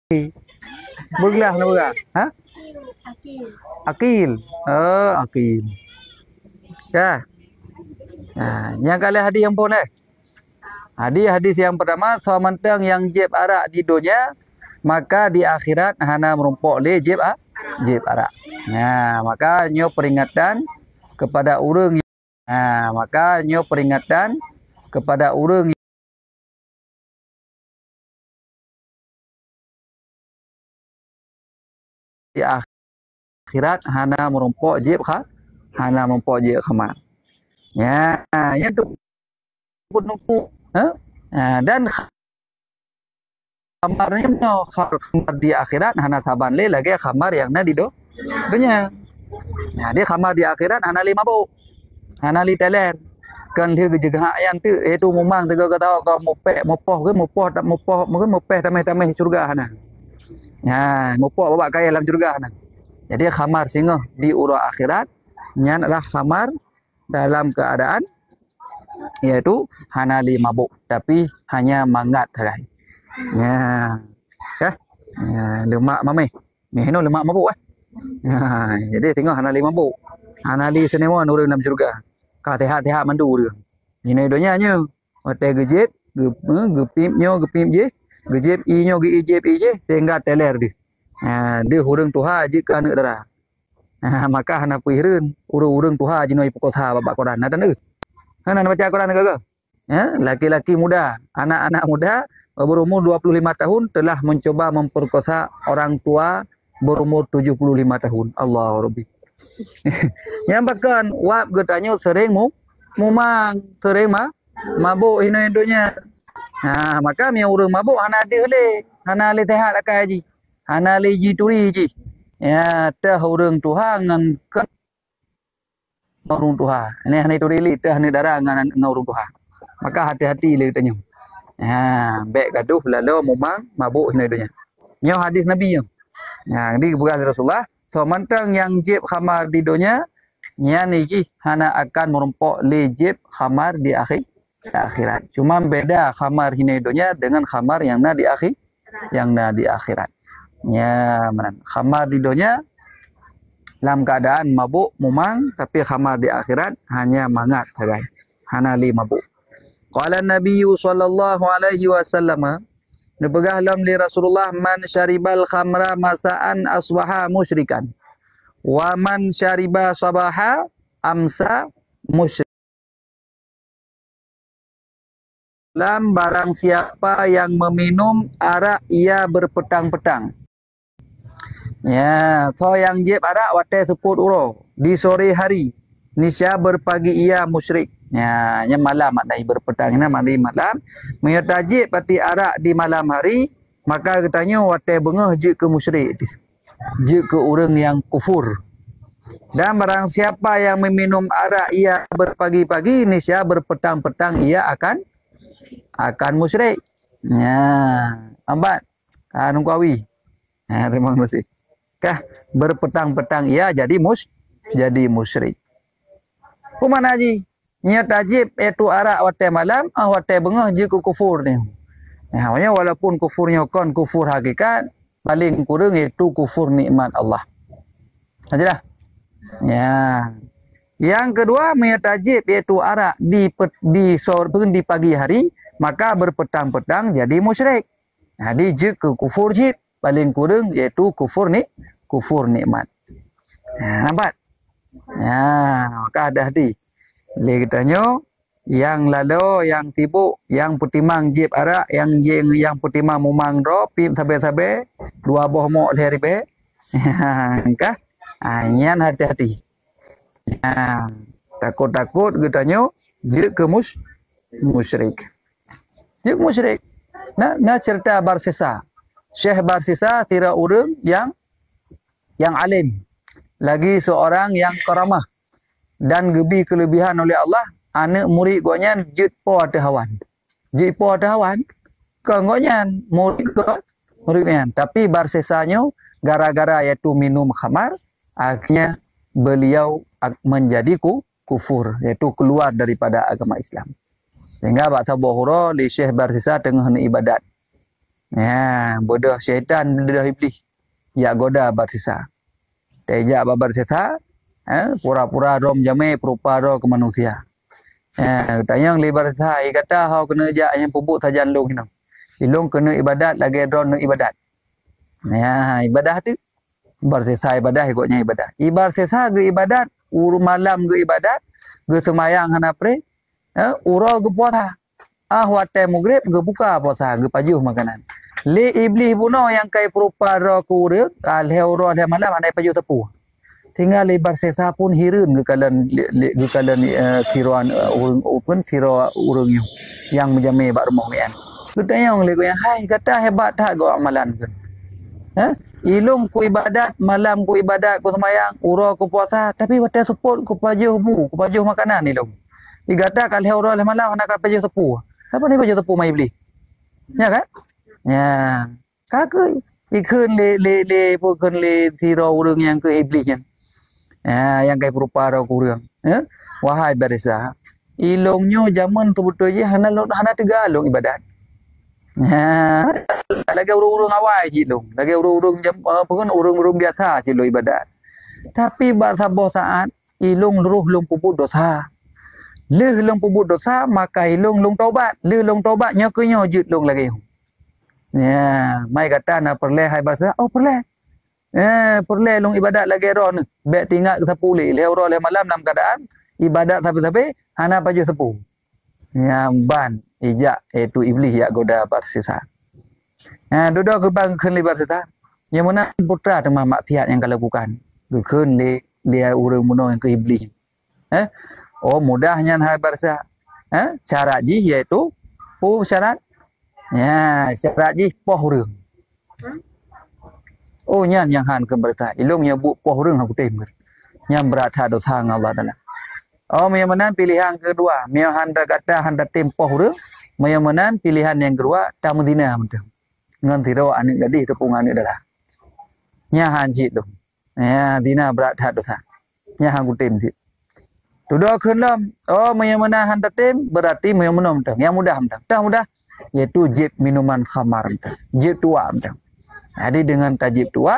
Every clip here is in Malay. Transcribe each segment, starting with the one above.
Bergelah nak berah. Ha? Akil. Oh, akil. Ya. Nah, yang kali hadis yang pun hadis yang pertama, sementang yang jeb arak di dunia, maka di akhirat hana merumpok le jeb arak. Nah, maka nyo peringatan kepada urang. Nah, maka nyo peringatan kepada urang di akhirat hana merumpok jeb hana merumpok jeb khamar. Ya, yang tu pun numpuk. Ha? Dan khamarnya khamar di akhirat hana saban le lagi khamar yang na di dunia. Nah, dia khamar di akhirat hana li mabuk. Hana li teler. Kan dia kejegah yang tu itu memang tega kata kau mopoh tak mopoh mungkin mopeh tameh surga hana. Ya, mopoh bawa kaya dalam surga hana. Jadi khamar singoh di urang akhirat nyan adalah khamar dalam keadaan yaitu hana li mabuk tapi hanya mangat saja. Ya. Ya. Lemak mame. Mehno lemak mabuk jadi tengok hana li mabuk. Hana li senemon urang dalam surga. Ka tehat-tehat mandu dia. Ini donya nya. Hotel gejep, gepim je. Gejep i nyo gejep i je sehingga teler dia. Dia urang tuha jika anak darah. Maka hana pireun urang tuha jinoi pukota babak Quran ada ne. Hana baca Quran ke? Ya, laki-laki muda, anak-anak muda berumur 25 tahun telah mencoba memperkosa orang tua berumur 75 tahun. Allah Rabbi. Yang bahkan wap getanyo sering mumang sering mabuk hina-hindonya. Maka mi urang mabuk hana ada le. Hana le tehat akai haji. Hana le ji turi ji. Ya, tah urang tuha ngan kan urang tuha. Ini tu rili tah ni darah ngan urang tuha. Maka hati-hati le tanya. Baik gaduh lalu memang mabuk hina dunia. Nyo hadis Nabi nyo. Ini bukan Rasulullah. Sementang yang jeb khamar di dunia, nya ni hana akan merumpok le jeb khamar di akhirat. Cuma beda khamar hina dunia dengan khamar yang na di akhirat. Ya, khamar di dunia dalam keadaan mabuk memang tapi khamar di akhirat hanya mangat saja. Hana li mabuk. Qala Nabi sallallahu alaihi wasallam nebegah lam li Rasulullah man syaribal khamra masaan asbaha musyrikan wa man syariba sabaha amsa musyrik. Lam barang siapa yang meminum arak ia berpetang-petang. Ya, so yang jeb arak watai seput uro di sore hari nisya berpagi ia musyrik. Ya, nya malam maknai berpetang ina mandi malam. Menyertajib pati arak di malam hari, maka katanya watai bengah je ke musyrik. Je ke orang yang kufur. Dan barang siapa yang meminum arak ia berpagi-pagi nisya berpetang-petang ia akan musyrik. Ya, ambat. Nunggu awi. Terima kasih. Kah berpetang-petang ia jadi musyrik. Kumana haji? Niat tajib itu arak watai malam, watai bengah je ke kufur ni. Hanya walaupun kufurnya kon kufur hakikat, paling kurang itu kufur nikmat Allah. Sajalah. Ya. Yang kedua niat tajib iaitu arak di sore di pagi hari, maka berpetang-petang jadi musyrik. Jadi je ke kufur jib, paling kurang iaitu kufur nikmat. Nampak? Ya, maka ada hadis. Boleh kitanya yang lalu yang sibuk yang putimang jib arak yang putimang mumang ro pim sabe-sabe dua boh mok lehari be. Kah? Nyan hati-hati. Takut-takut kitanya jib ke musyrik. Jib musyrik. Nah cerita Barsisa. Syekh Barsisa tira urang yang alim. Lagi seorang yang karamah dan gebi kelebihan oleh Allah, anak murid gonya jid po ada hawan. Jid po ada hawan. Ke gonya murid gonya. Tapi barsesanya gara-gara yaitu minum khamar, akhirnya beliau menjadi kufur, yaitu keluar daripada agama Islam. Sehingga bahasa bohoro li Syekh Barsisa tengah ibadat. Ya, bodoh syaitan bodoh iblis. Ya goda bersisa. Tejak bersisa, pura-pura rom jame perupa ro ke manusia. Tayang lebar sah, kata hau kena jak yang pupuk sajan long ni. Ilong kena ibadat lagi drone ibadat. Ya, ibadah tu bersisa ibadah ikutnya ibadah. Ibar sesa ge ibadat, malam ge ibadat, ge semayang hana pre, uro ge puasa. Wate maghrib ge buka puasa, ge pajuh makanan. Le iblis buno yang kai perupa ro ku alheu ro alheu malam anai pajuh tepu. Tinggal lebar sesa pun hirun ge kalan kiruan urang open kiro urang yang menjame bak rumah kan. Kutayang le yang hai kata hebat tak go amalan ke. Ilung ku ibadat, malam ku ibadat, ku semayang, uro ku puasa, tapi wate support ku pajuh ku pajuh makanan ilung. Digata kalau uro le malam nak pajuh tepu. Apa ni pajuh tepu mai iblis? Ya kan? Ya. Kakak ikun le pun le tiro urang yang ke iblis kan. Yang kai perupa ro ku urang. Wahai barisa. Ilungnya zaman tu betul je hana tiga alung ibadat. Lagi urung-urung awal je long. Lagi urung-urung pun urung-urung biasa je lo ibadat. Tapi bahasa saat ilung ruh lung puput dosa. Leh lung puput dosa maka ilung lung taubat. Leh lung taubat nyokunyo jut lung lagi. Ya, mai kata na perle hai bahasa. Oh perle. Perle lung ibadat lagi ron. Bek tinggal ke sapu le. Leh ro le malam dalam keadaan ibadat sampai-sampai hana paju sepu. Ya ban ijak itu iblis ya goda bersisa. Duduk ke bang kun libat sisa. Yang mana putra tema maksiat yang kau lakukan. Kun dia urang muno yang ke iblis. Oh mudahnya hai bersisa. Syarat ji iaitu syarat. Ya, syarat ji poh urang. Oh nyan yang han ke bersisa. Ilung nyebut poh urang aku tem. Yang berat dosa Allah Taala. Oh, menyamanan pilihan kedua. Menyamanan kata handa tempoh urang. Menyamanan pilihan yang kedua tamu dina betul. Ngan tiro anak gadis tepung anak darah. Nyahan cik tu. Ya, dina berat dosa. Nyahan kutim cik. Duduk kelam. Oh, menyamanan handa tem berarti menyamanan betul. Yang mudah betul. Dah mudah. Yaitu jib minuman khamar betul. Jib tua betul. Jadi dengan tajib tua.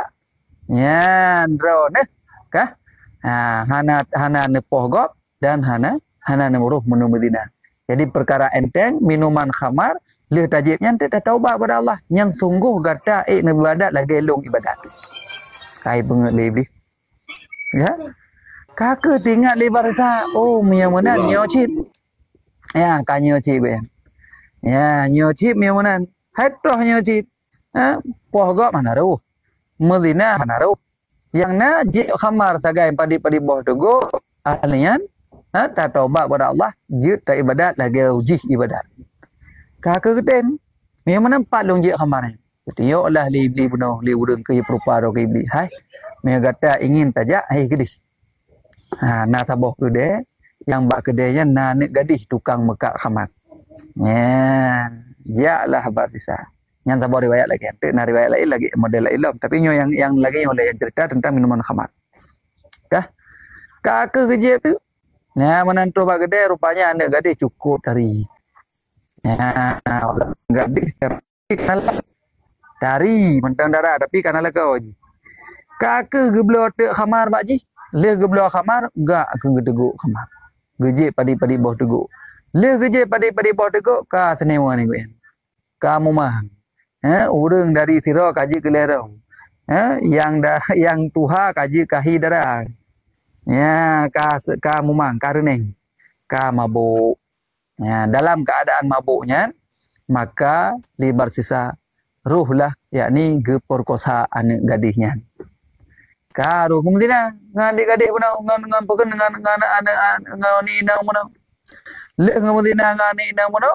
Ya, drone kah? Hana nepoh gop. Dan hana nemuruh menu Medina. Jadi perkara enteng minuman khamar leh tajibnya tidak taubat kepada Allah. Yang sungguh kata ibadat lagi long ibadat. Kai bengat lebih. Ya. Kakak tinggal lebar sa. Oh, menyamanan nyocip. Ya, kan nyocip gue. Ya, nyocip menyamanan. Hatoh nyocip. Poh gop mana ruh. Medina mana ruh. Yang na jik khamar sagai padi-padi boh tugu. Ahlian tak taubat kepada Allah, jut tak ibadat lagi uji ibadat. Kakak ketem, memang nampak long jik kemarin. Tengok lah li bunuh li urang ke perupa ro ke iblis. Hai, mereka kata ingin tajak, hai gedih. Na saboh kedai, yang bak kedainya na nek gadis tukang mekak khamar. Ya, jaklah bersisa. Yang saboh riwayat lagi, na riwayat lain lagi model lain. Tapi yang lagi yang cerita tentang minuman khamar. Kah? Kakak kerja tu. Ya, menantu bak gede rupanya anak gadis cukup dari. Ya, gadis kalah dari mentang darah tapi kalah kau. Kakak geblo te khamar bak ji. Le geblo khamar enggak ke gedeguk khamar. Geje padi-padi boh teguk. Le geje padi-padi boh teguk ka senewa ni gue. Kamu mah. Urang dari sira kaji kelerong. Yang tuha kaji kahi darah. Ya, ka mumang, ka reneng, ka mabuk. Ya, dalam keadaan mabuknya, maka lebar sisa ruhlah, yakni geperkosa anak gadisnya. Ka ruh kemudian ngadik gadis pun ngan pekan dengan anak ni nang pun. Le kemudian ngani nang pun.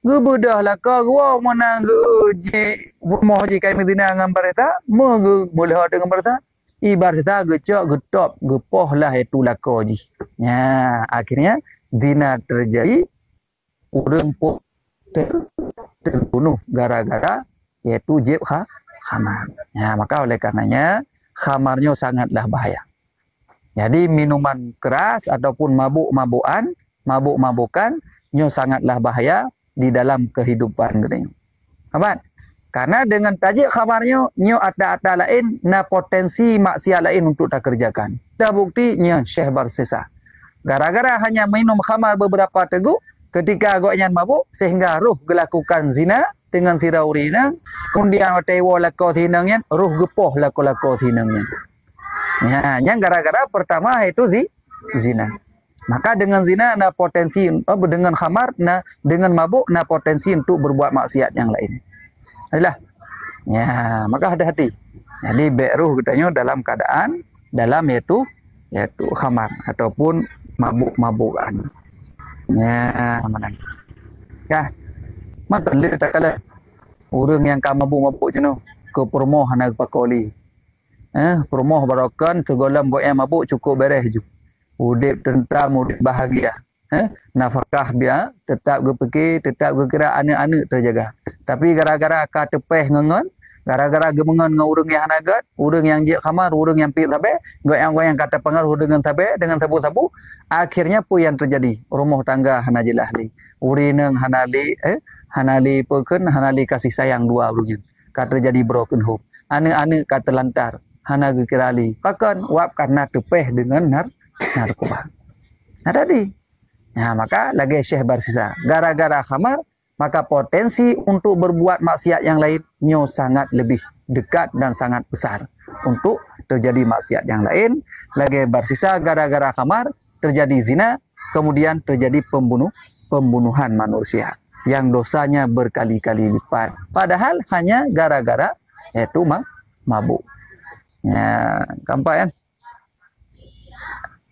Gebedah lah ka gua mana ge rumah je kai medina ngan bareta, mo ge boleh dengan bareta. Ibarat kita getop, gepoh lah itu lako ji. Ya, akhirnya zina terjadi, urang pun terbunuh gara-gara yaitu jib khamar. Ya, maka oleh karenanya khamarnya sangatlah bahaya. Jadi minuman keras ataupun mabuk-mabukan nyo sangatlah bahaya di dalam kehidupan kita. Kapan? Karena dengan tajik khabarnya nyo ada lain na potensi maksiat lain untuk tak kerjakan. Dah buktinya Syekh bersisa. Gara-gara hanya minum khamar beberapa teguk ketika agaknya mabuk sehingga ruh melakukan zina dengan tiraurina, kemudian tewa lako tinangnya, ruh gepoh lako tinangnya. Ya, yang gara-gara pertama itu zina. Maka dengan zina na potensi dengan khamar dengan mabuk na potensi untuk berbuat maksiat yang lain. Adalah. Ya, maka hati-hati. Jadi beruh katanya dalam keadaan yaitu khamar ataupun mabuk-mabukan. Ya, mana? Ya. Maka dia tak kala orang yang kam mabuk-mabuk je no ke permoh nak pakoli. Permoh barakan segolam go yang mabuk cukup beres je. Udip tentram, udip bahagia. Nafkah dia tetap ge fikir, tetap ge kira anak-anak terjaga. Tapi gara-gara ka tepeh ngengon, gara-gara gemengan dengan orang yang hanagat, orang yang je khamar, orang yang pi sabe, goyang-goyang kata pengaruh dengan sabe, dengan sabu-sabu, akhirnya apa yang terjadi? Rumah tangga hana jelah li. Urineng hanali peken, hanali kasih sayang dua begin. Kata jadi broken home. Anak-anak kata lantar, hana gekirali. Pakan wap karena tepeh dengan narkoba. Nah tadi. Nah maka lagi Syekh bersisa. Gara-gara khamar, maka potensi untuk berbuat maksiat yang lain nyo sangat lebih dekat dan sangat besar untuk terjadi maksiat yang lain. Lagi bersisa gara-gara khamar terjadi zina, kemudian terjadi pembunuhan manusia yang dosanya berkali-kali lipat. Padahal hanya gara-gara yaitu mabuk. Ya, gampang kan?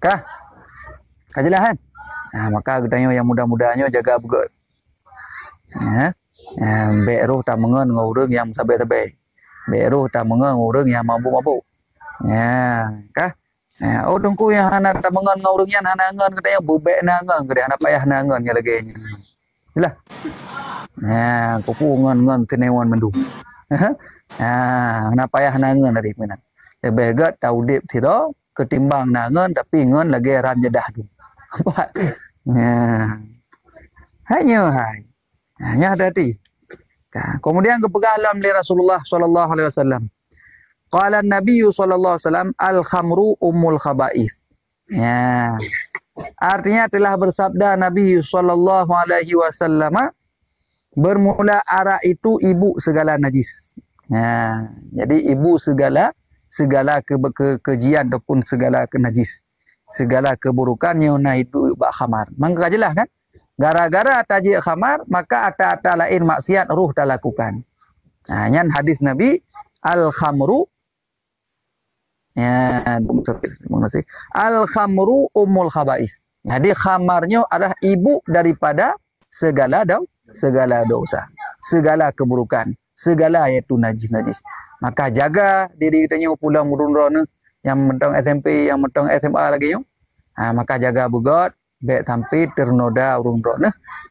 Kah? Kajelah kan? Nah, maka katanya yang muda-mudanya jaga begot. Ya. Beruh tak mengen dengan orang yang sabai-sabai. Beruh tak mengen dengan orang yang mabuk-mabuk. Ya, kah? Oh tungku yang anak tak mengen dengan orang yang anak ngen katanya bubek nangen, katanya anak payah nangen yang lagi. Itulah. Ya, kupu ngen tenewan mendu. Anak payah nangen tadi menan. Begat tahu dip tidak ketimbang nangen tapi ngen lagi ran jedah tu. Apa? Ya. Hanya hati. Kemudian kepegalan dari Rasulullah sallallahu alaihi wasallam. Qala Nabi sallallahu alaihi wasallam al-khamru ummul khaba'ith. Ya. Artinya telah bersabda Nabi sallallahu alaihi wasallam bermula arak itu ibu segala najis. Ya. Jadi ibu segala kekejian ataupun segala kenajis. Segala keburukan yang itu bak khamar. Maka jelas kan? Gara-gara tajik khamar, maka ata-ata lain maksiat ruh tak lakukan. Nah, yang hadis Nabi al-khamru ya, al-khamru ummul khaba'is. Jadi khamarnya adalah ibu daripada segala dosa, segala keburukan, segala yaitu najis. Maka jaga diri kita nyo pulang murun yang mentang SMP, yang mentang SMA lagi yo. Maka jaga bugot, baik sampai ternoda urung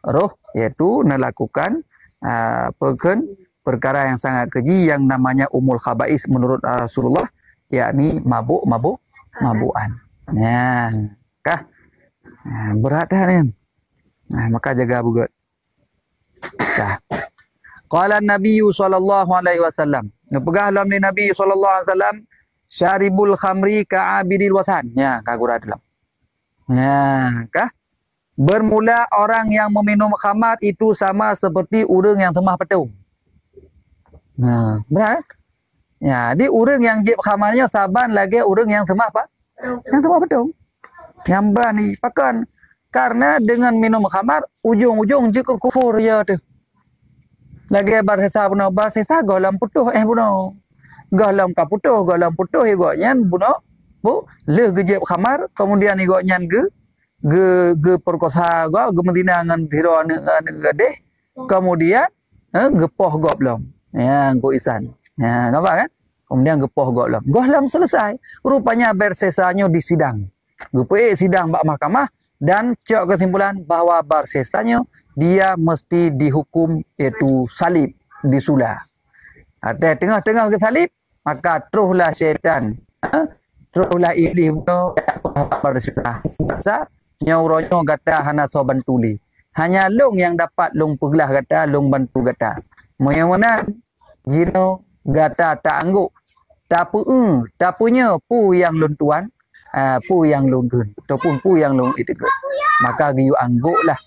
roh yaitu melakukan perkara yang sangat keji yang namanya umul khaba'is menurut Rasulullah, yakni mabukan. Ya, kah? Berat kan? Maka jaga bugot. Kah? Qala Nabi sallallahu alaihi wasallam. Nepegah dalam Nabi sallallahu alaihi wasallam syaribul khamri ka'abidil wathan. Ya, kagura dalam. Ya, kah? Bermula orang yang meminum khamar itu sama seperti orang yang temah petung. Nah, benar? Ya, di orang yang jeb khamarnya saban lagi orang yang temah apa? Yang temah petung. Yang berani pakan karena dengan minum khamar ujung-ujung je kufur ya tu. Lagi bahasa puno bahasa galam putuh puno. Galam ka putuh igoknya puno. Bu, le gejep khamar, kemudian igoknya ge perkosa go, ge mentina ngan tiro gadeh, kemudian gepoh go belum. Ya, go isan. Ya, nampak kan? Kemudian gepoh go belum. Go belum selesai. Rupanya bersesanya di sidang. Gepoh sidang bak mahkamah dan cok kesimpulan bahwa bersesanya dia mesti dihukum yaitu salib, disulah. Ada tengah-tengah ke salib, maka teruslah syaitan. Teruslah iblis pada setah. Nyauronyo kata hana so bantuli. Hanya long yang dapat long peglah kata long bantu kata. Moyang jino gata tak angguk tapunya pu yang lun tuan pu yang lun gun ataupun pu yang lun itu maka giyu angguk lah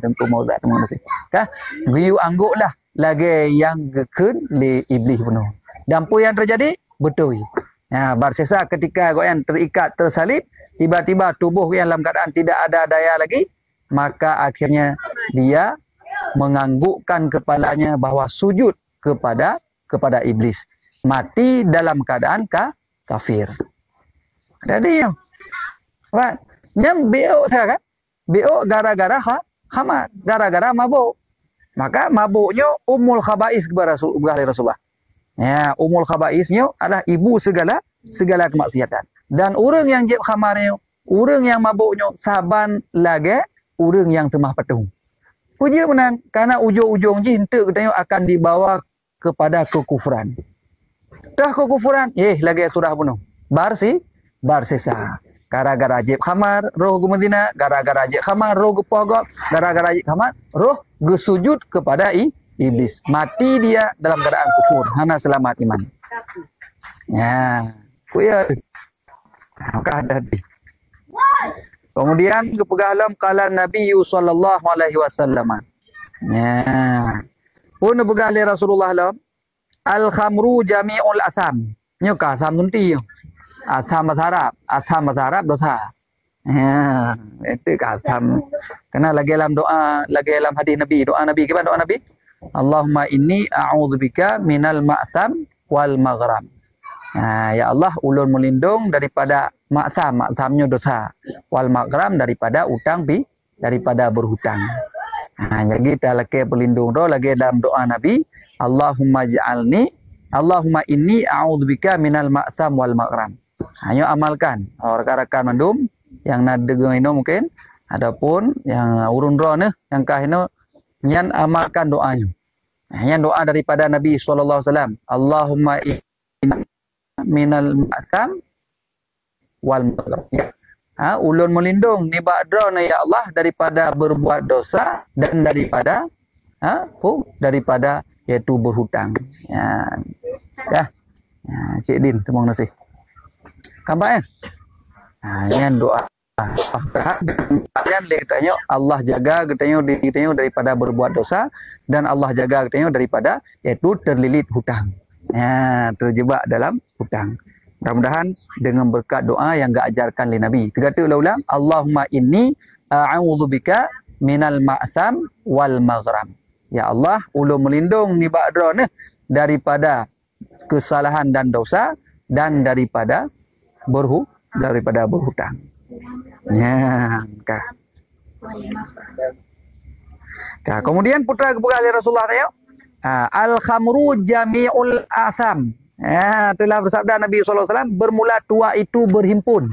tentu mau tak teman sih kah giyu angguk lah lagi yang gekun li iblis penuh dan pu yang terjadi betul barsesa ketika goyan terikat tersalib tiba-tiba tubuh yang dalam keadaan tidak ada daya lagi maka akhirnya dia menganggukkan kepalanya bahwa sujud kepada iblis mati dalam keadaan kafir. Jadi yang beok saya kan beok gara-gara khamar gara-gara mabuk maka mabuknya umul khabais kepada Rasulullah ya umul khabaisnya adalah ibu segala kemaksiatan dan orang yang jeb khamarnya orang yang mabuknya saban lagi orang yang temah patung puji menan karena ujung-ujung jin tu katanya akan dibawa kepada kekufuran dah kekufuran lagi surah bunuh barsisa gara-gara jeb khamar roh ke Madinah gara-gara jeb khamar roh ke Pogok gara-gara jeb khamar roh gesujud kepada iblis mati dia dalam keadaan kufur hana selamat iman ya kuya maka ada di kemudian kepegalam kala Nabi sallallahu alaihi wasallam ya pun pegali Rasulullah al khamru jami'ul asam nyuka asam tunti asam mazharab dosa itu asam karena lagi dalam doa lagi dalam hadis Nabi doa Nabi gimana doa Nabi Allahumma inni a'udzubika minal ma'sam wal maghram ya Allah ulun melindung daripada maksamnya dosa wal maghram daripada utang daripada berhutang jadi kita lagi pelindung lagi dalam doa Nabi Allahumma inni a'udzubika minal ma'sam wal maghram hanya amalkan rekan-rekan mandum yang nak dengar ini mungkin adapun yang urun roh yang kah ini yang amalkan doanya yang doa daripada Nabi sallallahu alaihi wasallam Allahumma inni minal ma'sam wal maghram ulun melindung ni ba'dra ya Allah daripada berbuat dosa dan daripada yaitu berhutang Cik Din terima kasih kampak yang doa kalian katanya Allah jaga katanya daripada berbuat dosa dan Allah jaga katanya daripada yaitu terlilit hutang terjebak dalam hutang mudah-mudahan dengan berkat doa yang gak ajarkan oleh Nabi terkata ulang Allahumma inni a'udzubika minal ma'sam wal maghram ya Allah ulun melindung ni ba'dra daripada kesalahan dan dosa dan daripada berhutang kemudian putra kepegali Rasulullah al khamru jami'ul asam telah bersabda Nabi SAW bermula tua itu berhimpun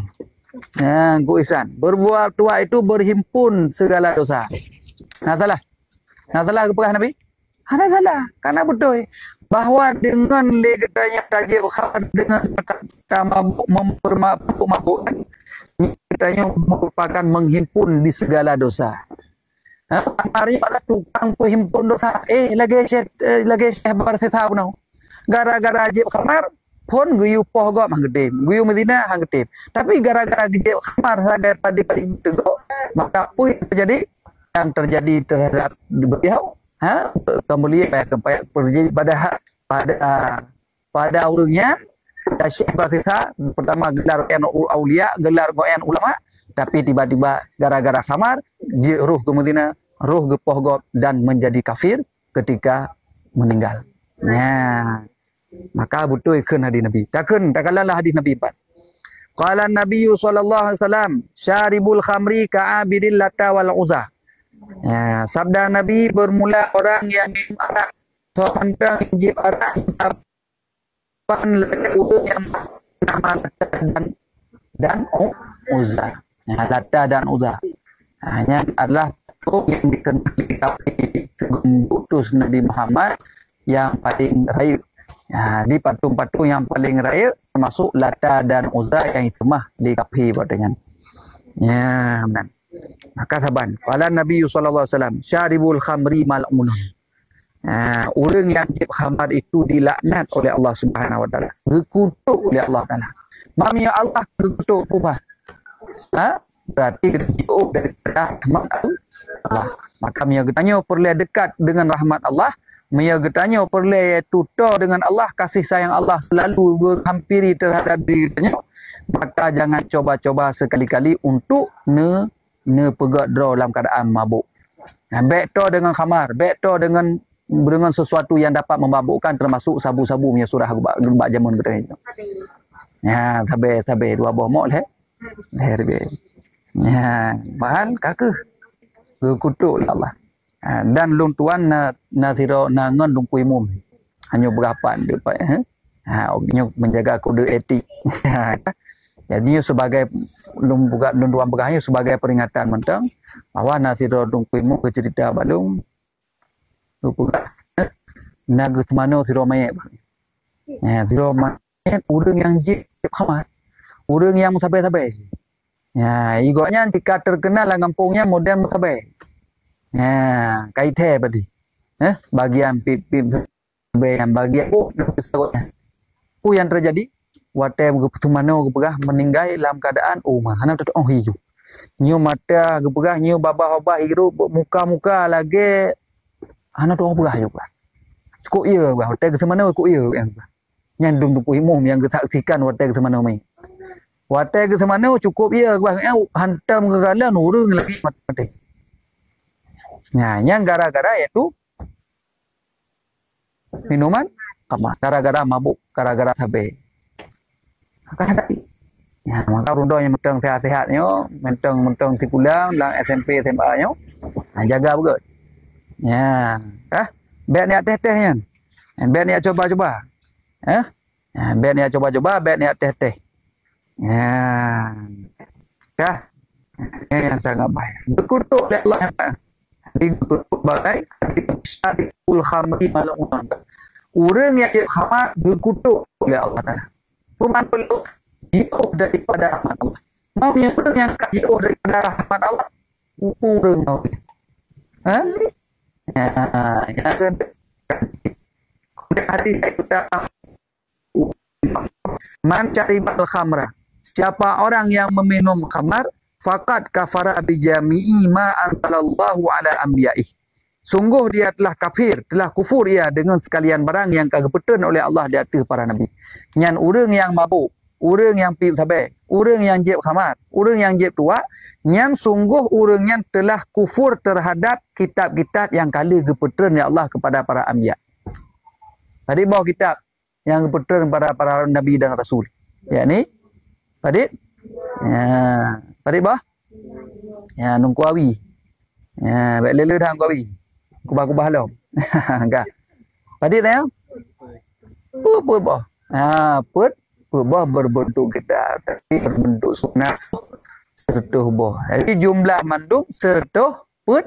berbuat tua itu berhimpun segala dosa salah kepegah Nabi salah karena betul bahwa dengan katanya tajib khabar dengan kata mabuk katanya merupakan menghimpun di segala dosa. Hari pada tukang penghimpun dosa lagi syekh barsisa punau gara-gara ajib khamar pun guyu poh go manggedim guyu Medina hanggedim tapi gara-gara ajib khamar saja pada tego maka pun terjadi yang terjadi terhadap beliau kembali terjadi pada urungnya syekh barsisa pertama gelar aulia gelar goyan ulama tapi tiba-tiba gara-gara khamar ruh ke Medina ruh ke pohgob dan menjadi kafir ketika meninggal maka betul ikun hadis Nabi takkan takkanlah hadis Nabi 4 qala Nabi sallallahu alaihi wasallam syaribul khamri ka'abidil lata wal uzza sabda Nabi bermula orang yang minum arak seorang jib arak pan yang nama dan uzza lata dan uzza hanya adalah yang dikenali sebelum utus Nabi Muhammad yang paling raya di patung-patung yang paling raya termasuk Lata dan Uzza yang itemah dikapi dengan benar maka saban qala Nabi sallallahu alaihi wasallam syaribul khamri mal'unun Orang yang jeb khamar itu dilaknat oleh Allah Subhanahu Wa Taala, dikutuk oleh Allah Taala. Mami Allah dikutuk apa? Berarti jauh daripada rahmat Allah. Maka dia bertanya perlu dekat dengan rahmat Allah. Dia bertanya perlu tutur dengan Allah, kasih sayang Allah selalu berhampiri terhadap dirinya. Maka jangan coba-coba sekali-kali untuk ne pegat draw dalam keadaan mabuk. Baik to dengan khamar, baik to dengan sesuatu yang dapat memabukkan, termasuk sabu-sabu punya surah gebak jamun kita itu. Ya, tabe dua buah mok leh. Herbe. Ya, bahan kakeh. Kutuk Allah. Dan lung tuan na tiro na ngon lung puimum. Hanya berapan dia pak. Menjaga kode etik. Jadi sebagai lung tuan berahnya sebagai peringatan mentang bahwa na tiro lung puimum ke cerita balung. Tu pula. Naga semano tiro mayat. Tiro mayat orang yang jip khamat. Orang yang sabai-sabai. Ya, igoknya ketika terkenal lah kampungnya modern sabai. Ya, kaithe tadi. Bagian pip-pip yang bagian yang terjadi wate bertumano gepegah meninggal dalam keadaan mana tu hiju. Nyu mata gepegah nyu babah-babah hirup muka-muka lagi ana tu gepegah juga. Cukup ia bah wate ke mana cukup ia yang nyandung tu imum yang kesaksikan wate ke mana mai. Watai ke semana cukup ya hantam ke galan orang lagi mati. Nah, yang gara-gara itu minuman apa? Gara-gara mabuk, gara-gara sabe. Maka rundo yang mentang sehat-sehatnya, mentang sikulang dalam SMP SMA nya, jaga betul. Ya, bet niat teh-tehnya. Bet niat coba-coba. Bet niat coba-coba, bet niat teh-teh. Ya, yang sangat baik. Berkutuk oleh Allah dikutuk bagai syarikul khamri mal'un. Orang yang khamar berkutuk oleh Allah Taala. Pemantul jauh daripada rahmat Allah. Mau yang orang yang jauh daripada rahmat Allah, orang mau. Ya kan. Hati saya kita man syaribal khamra. Siapa orang yang meminum khamar, faqad kafara bi jami'i ma anzalallahu ala anbiya'i. Sungguh dia telah kafir, telah kufur ia dengan sekalian barang yang kagepeten oleh Allah di atas para nabi. Nyan urang yang mabuk, urang yang pip sabai, urang yang jeb khamar, urang yang jeb tua, nyan sungguh urang yang telah kufur terhadap kitab-kitab yang kala gepeten oleh Allah kepada para anbiya. Tadi bawa kitab yang gepeten kepada para nabi dan rasul. Yakni Padik? Ya, padik bah? Ya, nung kuawi. Ya, baik lele dah kuawi. Kubah-kubah lo. Enggak. Padik tak ya? Put bah. Put bah berbentuk kita, tapi berbentuk sunas sertuh bah. Jadi jumlah mandum sertuh put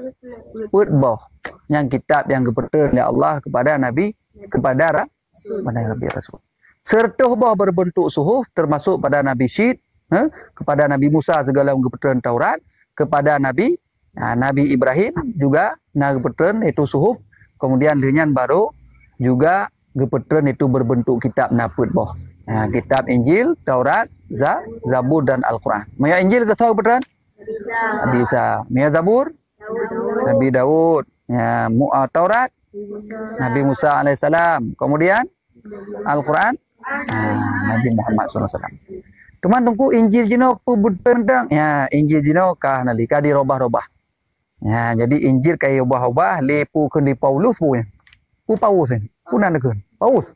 bah. Yang kitab yang kepercayaan oleh Allah kepada Nabi, kepada Nabi Rasul. Sertuh bah berbentuk suhuf termasuk pada Nabi Syed, kepada Nabi Musa segala kepercayaan Taurat, kepada Nabi Ibrahim juga kepercayaan itu suhuf, kemudian dengan baru juga kepercayaan itu berbentuk kitab naput bah. Kitab Injil, Taurat, Zabur dan Al-Quran. Maya Injil ke tahu kepercayaan? Nabi Isa. Maya Zabur? Nabi Daud. Taurat? Nabi Musa alaihissalam. Kemudian Al-Quran? Nabi Muhammad SAW. Teman tunggu Injil jino pembentang. Ya, Injil jino kah nalika dirobah-robah. Ya, jadi Injil kayak robah-robah lepu ke di Paulus punya. Paulus ni. Punan dekan. Paulus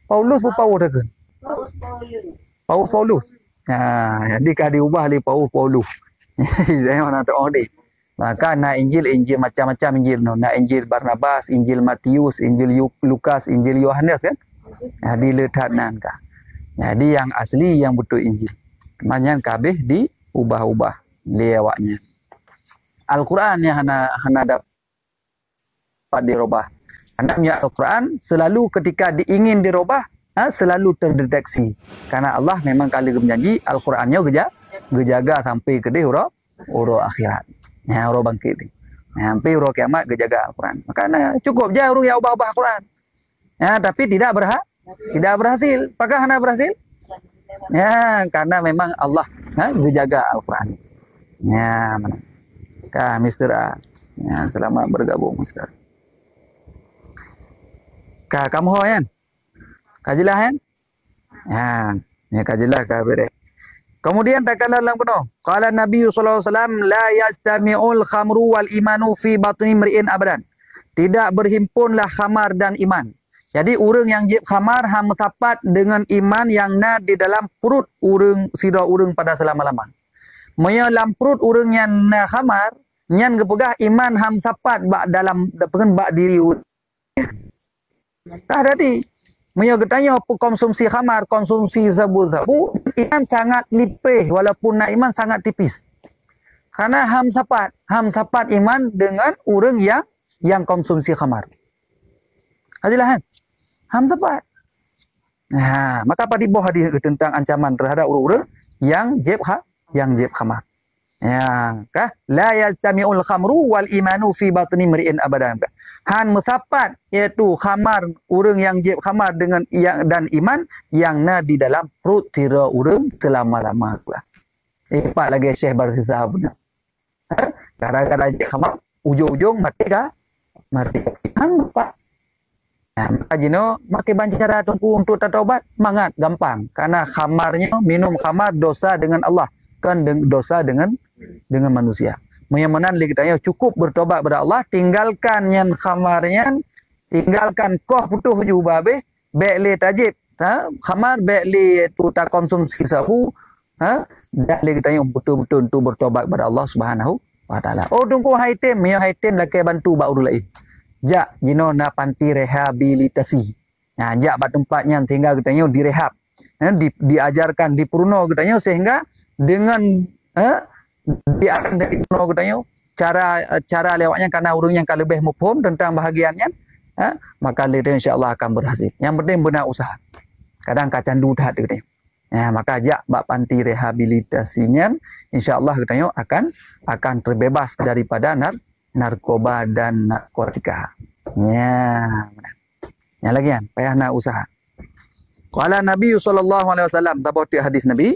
dekan. Paulus. Ya, jadi kah diubah di Paulus. Saya mana tahu deh. Maka na Injil macam-macam Injil no. Na Injil Barnabas, Injil Matius, Injil Lukas, Injil Yohanes kan. Diletak nan kah. Jadi yang asli yang betul Injil. Kemudian kabeh diubah-ubah lewatnya. Al-Quran yang hana dapat dirubah. Anaknya Al-Quran selalu ketika ingin dirubah selalu terdeteksi. Karena Allah memang kali berjanji Al-Qurannya gejaga sampai ke huruf akhirat. Ya, huruf bangkit. Sampai urang kiamat ke jaga Al-Quran. Makanya cukup je urang yang ubah-ubah Al-Quran. Tapi tidak berhasil. Apakah hana berhasil? Karena memang Allah menjaga Al-Quran. Mana? Mr. A. Selamat bergabung, Mr. Kamu kan? Kajilah kan? Kajilah kabir. Kemudian takkanlah dalam kuno. Qala Nabi sallallahu alaihi wasallam la yastami'ul khamru wal imanu fi batni mri'in abadan. Tidak berhimpunlah khamar dan iman. Jadi urang yang jeb khamar ham tapat dengan iman yang na di dalam perut urang sida urang pada selama-lama. Maya dalam perut urang yang na khamar, nyan gepegah iman ham tapat bak dalam pengen bak diri urang. Tadi Maya getanya apa konsumsi khamar, konsumsi sabu-sabu, iman sangat lipih walaupun nak iman sangat tipis. Karena ham sapat iman dengan orang yang konsumsi khamar. Ajalah kan? Ham sapat. Maka pada bawah hadis tentang ancaman terhadap orang-orang yang jeb khamar. La yastami'ul khamru wal imanu fi batni mri'in abadan. Han musapat iaitu khamar urang yang jeb khamar dengan dan iman yang na di dalam perut tira urang selama-lama. Pak lagi Syekh Barsisa punya. Gara-gara jeb khamar ujung-ujung mati kah? Mati. Han Pak. Maka jino makai bancara untuk taubat mangat gampang karena khamarnya minum khamar dosa dengan Allah kan dosa dengan manusia. Menyamanan lagi tanya cukup bertobat kepada Allah, tinggalkan yang khamarnya, tinggalkan koh putuh juga be le tajib, khamar le tu tak konsumsi sabu, dan lagi tanya betul-betul tu bertobat kepada Allah Subhanahu wa taala. Oh tunggu haitem lagi bantu bak urus lain. Jak jino na panti rehabilitasi. Jak bak tempatnya tinggal katanya direhab. Diajarkan diperuno katanya sehingga dengan dia akan dari kuno katanya cara lewatnya karena urang yang lebih mufhum tentang bahagiannya, maka dia insyaallah akan berhasil. Yang penting benar usaha. Kadang kacandu dah katanya. Maka ajak bak panti rehabilitasinya insyaallah katanya akan terbebas daripada narkoba dan narkotika. Yang lagi kan payah nak usaha. Qala Nabi sallallahu alaihi wasallam tabat hadis Nabi.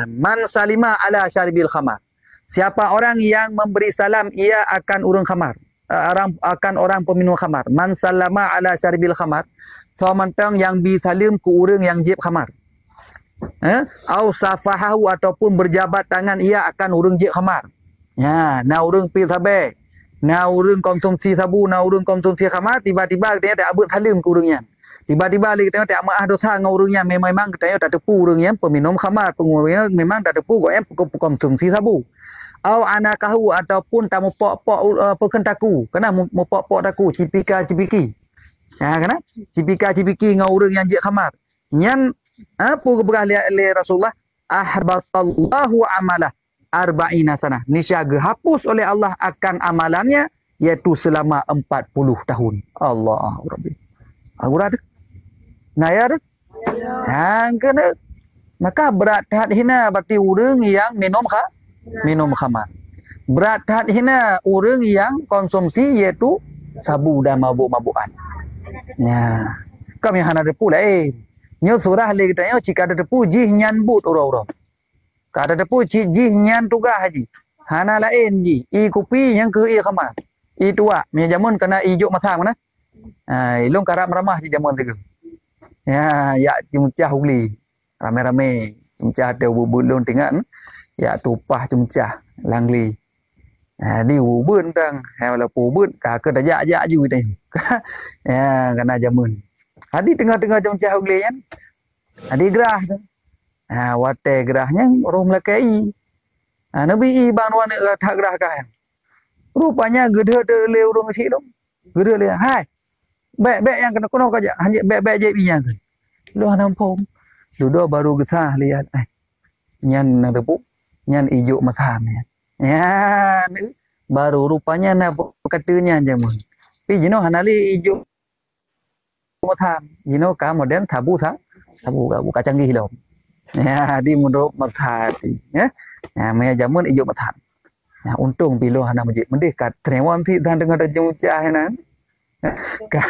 Man salima ala syaribil khamar. Siapa orang yang memberi salam ia akan urang khamar. Orang peminum khamar. Man salama ala syaribil khamar. Seorang yang bisalim ke urang yang jeb khamar. Au safahahu ataupun berjabat tangan ia akan urang jeb khamar. Na urang pi sabe. Na urang konsumsi sabu, na urang konsumsi khamar, tiba-tiba dia tak abut salim ke urangnya. Tiba-tiba lagi tengok tak maaf dosa dengan urangnya memang katanya tak tepu urangnya peminum khamar, pengurangnya memang tak tepu kok yang konsumsi sabu. Au anakahu ataupun tak mupok-pok pekentaku. Kena mupok-pok taku cipika-cipiki. Kena cipika-cipiki dengan urang yang jek khamar. Nyan apa keberah lihat Rasulullah ahbatallahu amalah arba'ina sanah. Nisyaga hapus oleh Allah akan amalannya iaitu selama 40 tahun. Allah Rabbi. Aku ada. Naya ada. Kena. Maka berat hati hina berarti urang yang minum khamar. Berat hati hina urang yang konsumsi iaitu sabu dan mabuk-mabukan. Kami hana depu lah Nyo surah lagi tanya jika ada depu jih nyan but ura-ura. Kada depu jih nyan tugas haji. Hana lain ji. I kopi yang ke i khamar. I tua. Punya jamun kena i juk masang mana? Ilung karap ramah di jamun tu. Ya cumcah uli. Rame-rame. Cumcah ada bubulun tinggal. Ya tupah cumcah langli. Di ubun tang. Wala pubun. Kakak dah jak-jak ju ni. Kena jamun. Adi tengah-tengah cumcah uli kan. Adi gerah tu. Wate gerahnya orang Melakai. Nabi i banwan tak gerah kah. Rupanya gede-gede le urang si dong. Gede le. Hai. Bek yang kena kono kaja. Hanya bek je binya ke. Lu nampom. Dudo baru gesah lihat. Nyan na depu. Nyan ijo masam ya. Baru rupanya na katanya jamun. Pi jino hanali ijo masam. Jino ka modern tabu sa. Tabu ka canggih lom. Di mundur masati ya. Maya jamun ijo masam. Ya, untung bilo hana masjid mendih kat trewan ti dan dengar dah jauh nan. Ka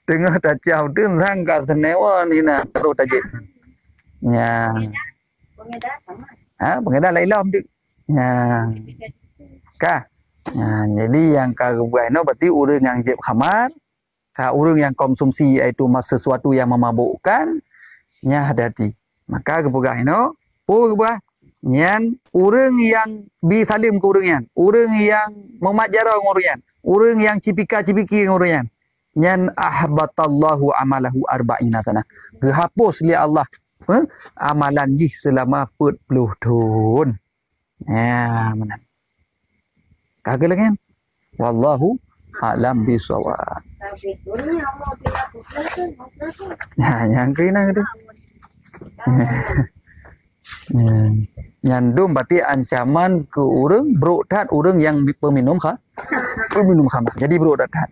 tengah dah jauh tu sang ka senewan ni na ro tajik. Ya. Pengedar lain lah dik. Ya. Ka. Ya, jadi yang ka buai no berarti urang yang jeb khamar, ka urang yang konsumsi itu sesuatu yang memabukkan, nya hati-hati. Maka kebugai no, kebuah nyan urang yang bisalim ke urang yang memajara ngurang urang yang cipika-cipiki ngurang nyan ahbatallahu amalahu arba'ina sana. Gehapus li Allah amalan jih selama 40 tahun. Ya, mana? Kagak lagi kan? Wallahu a'lam bisawab. Nah, yang kena gitu. Nyandum berarti ancaman ke urang berodat urang yang peminum khamar. Jadi berodat.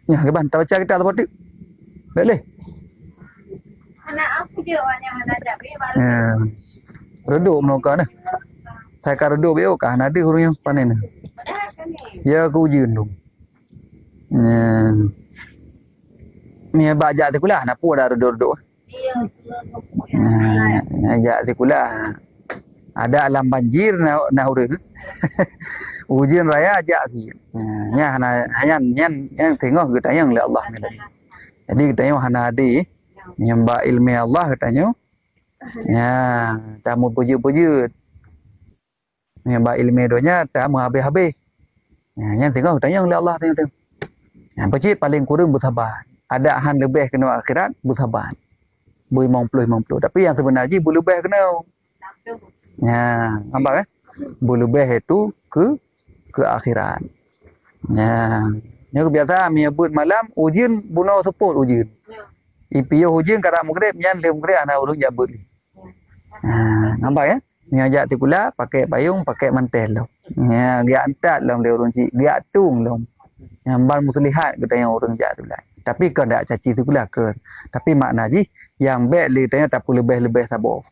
Ya, keban tahu baca kita apa tu? Boleh. Anak aku dia yang anak jabi baru. Reduk menokah dah. Saya kan reduk bio kah ada urang yang panen. Ya aku ujian dong. Ni baca tu kula nak pu dah reduk-reduk. Ajak sekolah. Ada alam banjir na urang. Ujian raya ajak si. Nya yang tengok kita yang oleh Allah ni tadi. Jadi kita yang hana adi nyembah ilmu Allah katanya. Ya, tamu puji-puji. Nyembah ilmu donya tamu habis-habis. Yang tengok kita yang oleh Allah tengok. Yang pecik paling kurang bersabar. Ada han lebih kena akhirat bersabar. 50-50. Tapi yang sebenarnya boleh lebih kena. Ya, nampak kan? Boleh lebih itu ke akhirat. Ya. Yang biasa menyebut malam ujian bunuh support ujian. Ipiyo ujian karak maghrib nyan le maghrib ana urang jabut. Nampak ya? Ni ajak tikula pakai payung, pakai mantel lo. Ya, dia antat long le urang cik, dia atung long. Nyambal muslihat kita yang urang jak tu lah. Tapi kau dak caci tikula ke. Tapi makna ji yang baik le tanya tak perlu lebih-lebih sabar.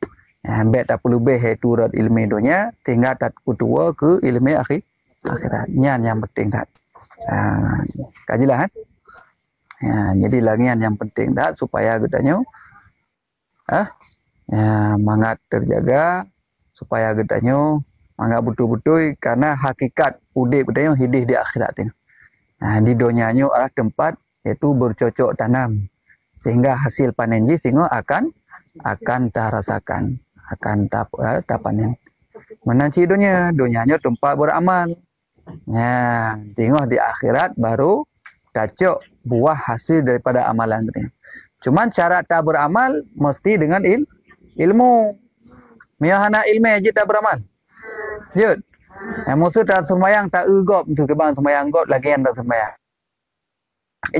Baik tak perlu lebih itu rat ilmu donya tinggal tak kutua ke ilmu akhirat. Nyan yang penting dah. Kajilah kan? Ya, jadi lagian yang penting dah supaya getanya mangat terjaga supaya getanya mangat betul-betul karena hakikat udip getanya hidup di akhirat ini. Di dunianya adalah tempat yaitu bercocok tanam sehingga hasil panen ji sehingga akan terasakan akan panen. Menanci dunianya tempat beramal. Ya, tengok di akhirat baru cocok buah hasil daripada amalan kita. Cuman cara tak beramal mesti dengan ilmu. Miahana ilmu aja tak beramal. Jut. Yang maksud tak sembahyang tak egop tu kebang sembahyang gop lagi yang tak sembahyang.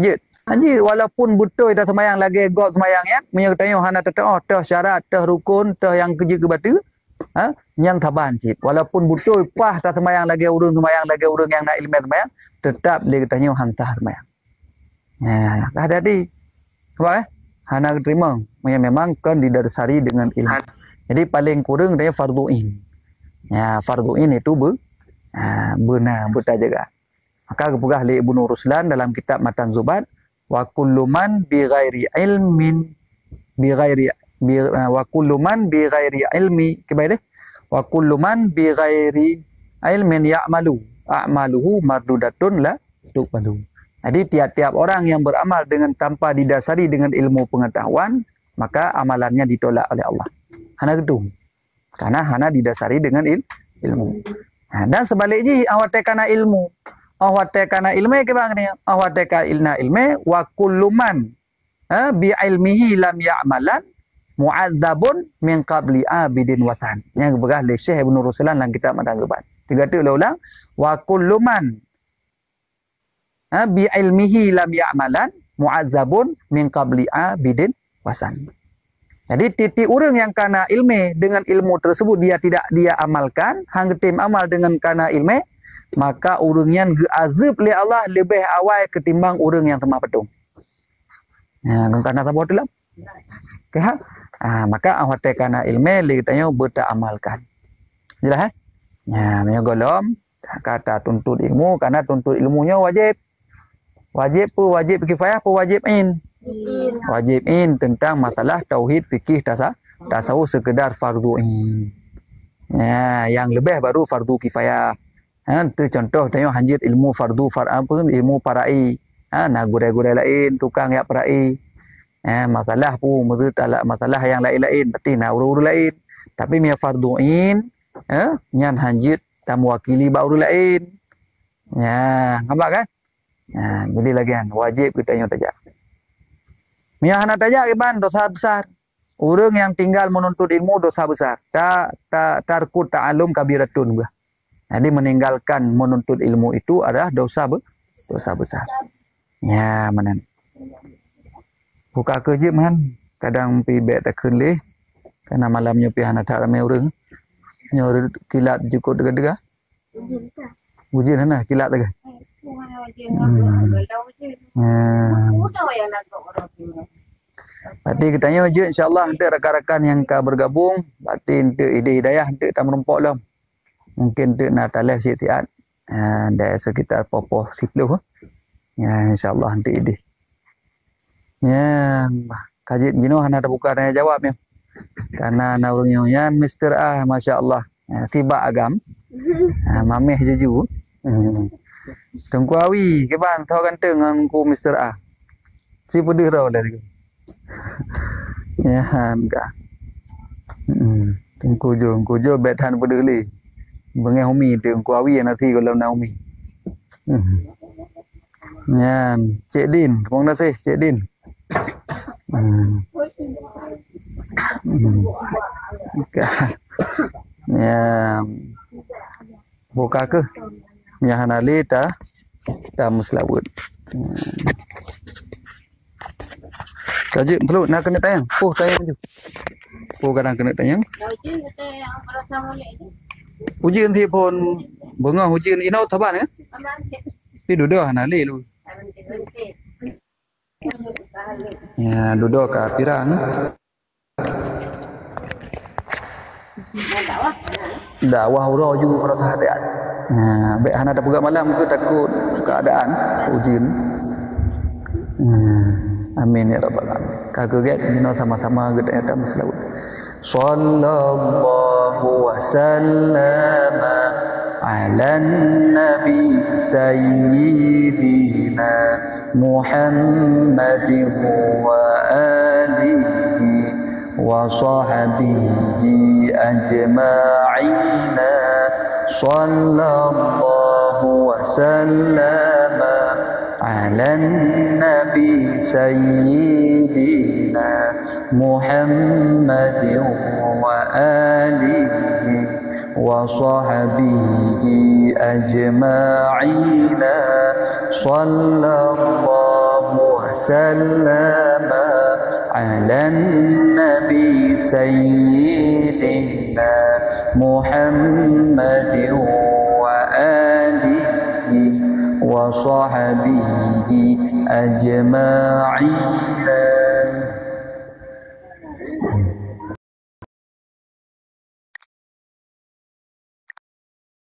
Jut. Anjir walaupun betul dah sembahyang lagi gop sembahyang ya, punya tanya hana tetap tah syarat, tah rukun, tah yang kerja ke batu. Yang taban cik. Walaupun betul pah tak sembahyang lagi urang yang nak ilmu sembahyang, tetap dia tanya hantah sembahyang. Ya, hati-hati. Sebab hana terima. Memang kan didasari dengan ilmu. Jadi paling kurang dia fardu'in. Ya, fardu'in itu benar bertajaga. Maka kepugah li Ibnu Ruslan dalam kitab Matan Zubat, wa kullu man bi ghairi ilmin wa kullu man bi ghairi ilmi kebaik wa kullu man bi ghairi ilmin a'maluhu mardudatun la tuqbalu. Jadi tiap-tiap orang yang beramal dengan tanpa didasari dengan ilmu pengetahuan, maka amalannya ditolak oleh Allah. Hana gitu. Karena hana didasari dengan ilmu. Dan sebaliknya awak tekana ilmu. Awak tekana ilmu ke bang ni? Awak tekana ilmu wa kullu man bi ilmihi lam ya'malan mu'adzabun min qabli abidin watan. Yang berah le Syekh Ibnu Ruslan dalam kitab Matan Zubat. Tiga tu ulang wa kullu man bi ilmihi lam ya'malan mu'adzabun min qabli abidin wasan. Jadi titik orang yang kana ilmu dengan ilmu tersebut dia amalkan, hang tim amal dengan kana ilmu, maka orang yang diazab oleh Allah lebih awal ketimbang orang yang temah petung. Kana apa tu lah? Maka awak kana ilmu le tanya berta amalkan. Jelas Ya, golom kata tuntut ilmu karena tuntut ilmunya wajib. Wajib pun wajib kifayah pun wajib in. Wajib in tentang masalah tauhid, fikih, tasawuf sekedar fardu in. Ya, yang lebih baru fardu kifayah. Itu contoh tengok hanjit ilmu fardu apa ilmu parai. Nak gurai-gurai lain, tukang yak parai. Masalah pun masalah yang lain-lain, berarti nak urus lain. Tapi mia fardu in, nyan hanjit tam wakili baru lain. Ya, nampak kan? Jadi lagi kan wajib kita tanya tajak. Mia hana tajak iban dosa besar. Orang yang tinggal menuntut ilmu dosa besar. Tarkut ta'alum kabiratun gua. Jadi meninggalkan menuntut ilmu itu adalah dosa besar. Ya, mana? Buka kerja man. Kadang pi bet tak kelih. Karena malamnya pi hana tak ramai orang. Nyor kilat cukup dega-dega. Ujian mana kilat dega. Berarti kita tanya je insya-Allah untuk rakan-rakan yang bergabung, berarti untuk ide hidayah untuk tak merempok lah. Mungkin untuk nak talih siat-siat dari sekitar popoh 10. Ya insya-Allah untuk ide. Ya kaji gino hana tak buka tanya jawab ya. Karena naurnya yan Mr. A masya-Allah. Sibak agam. Mameh juju. Tengku awi ke ban tahu ganteng dengan ku Mr. A. Si pedih raw dari. Ya enggak. Tengku jo betan pedih li. Bengai homi tengku awi nanti kalau Naomi. Nyan, Cik Din, terima kasih Cik Din. Ya, buka ke? Ya hanali ta muslawud. Kaji perlu nak kena tayang. Tayang tu. Kadang kena tayang. Ujian ti pun bunga ujian inau taban kan? Ti duduk hanali lu. Ya, duduk ke pirang. Dakwah uro juga para sahabat. Baik hana ada pegang malam ke takut keadaan ujian. Amin ya rabbal alamin. Kaget kita sama-sama kita nyata masalah. Sallallahu wasallama ala nabi sayyidina Muhammadin wa alihi wa sahbihi ajma'ina. Sallallahu wasallama ala nabi sayyidina Muhammadin wa alihi wa sahbihi ajma'ina. Sallallahu wasallama ala nabi sayyidina Muhammadin wa alihi wa sahbihi ajma'ina.